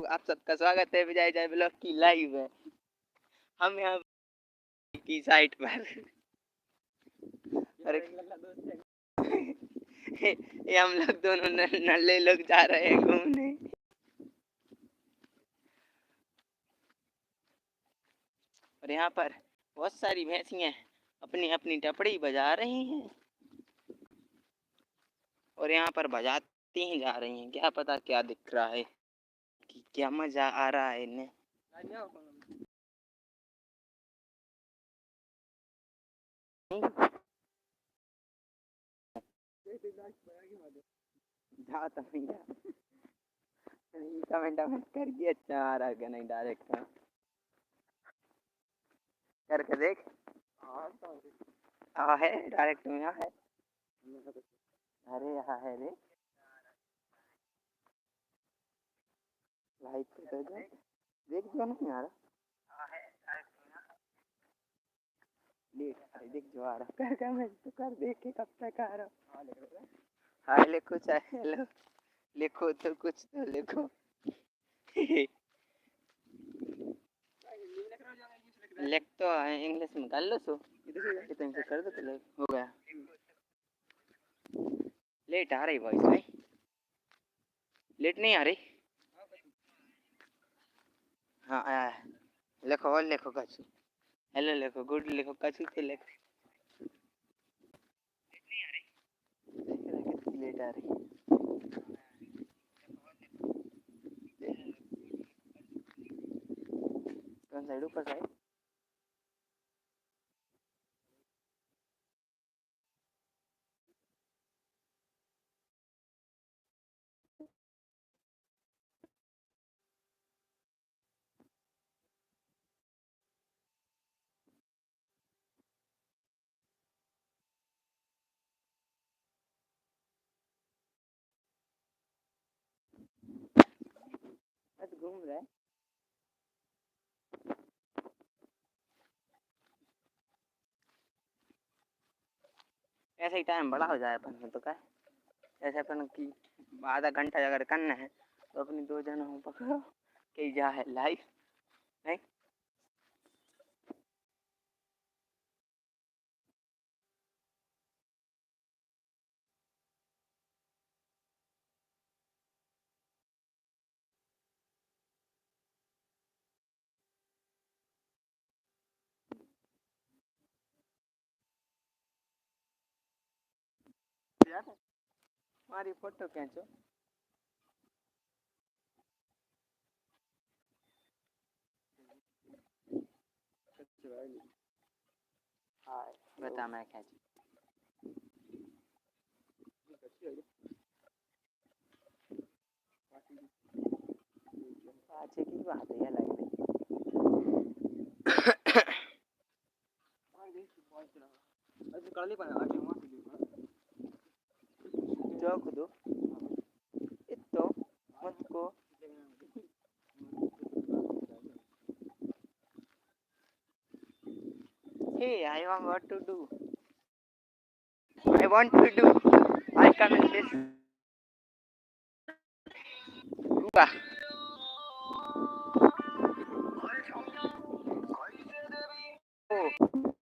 आप सबका स्वागत है विजय जय ब्लॉग की लाइव है। हम यहाँ की साइट पर और ये हम लोग दोनों नल्ले लोग जा रहे हैं घूमने। और यहाँ पर बहुत सारी भैंसियाँ अपनी अपनी टपड़ी बजा रही हैं और यहाँ पर बजाती ही जा रही हैं। क्या पता क्या दिख रहा है कि क्या मजा आ रहा है इन्हें। कमेंट करके अच्छा आ रहा है नहीं डायरेक्ट करके देख। हाँ है डायरेक्ट में, यहाँ है। अरे यहाँ है रे लाइट पे तो देख जो नहीं आ रहा लेट। अरे देख जो आ रहा कर कमेंट तो कर, देख के कब तक आ रहा। हाय लिखो चाहे हेलो लिखो तो कुछ तो लिखो। लिख तो इंग्लिश में कर लो सो इतने से कर दो तो हो गया। लेट आ रही वॉइस नहीं, लेट नहीं आ रही। हाँ आया है। लिखो और लिखो कछु, हेलो लिखो, गुड लिखो, कछु से लिखो। लेट आ रही कौन साइड ऊपर साइड। बस घूम रहा है। ऐसे ही टाइम बड़ा हो जाए अपन में तो क्या। ऐसे अपन की आधा घंटा अगर करना है तो अपनी दो जनों पकड़ो कि जा है लाइव नहीं। हमारी फोटो खींचो। हाँ बता मैं खींचू। अच्छे की बात है लाइव में। जो खुदो इतो मत को। Hey, I want what to do. I want to do. I come in this. Cuba.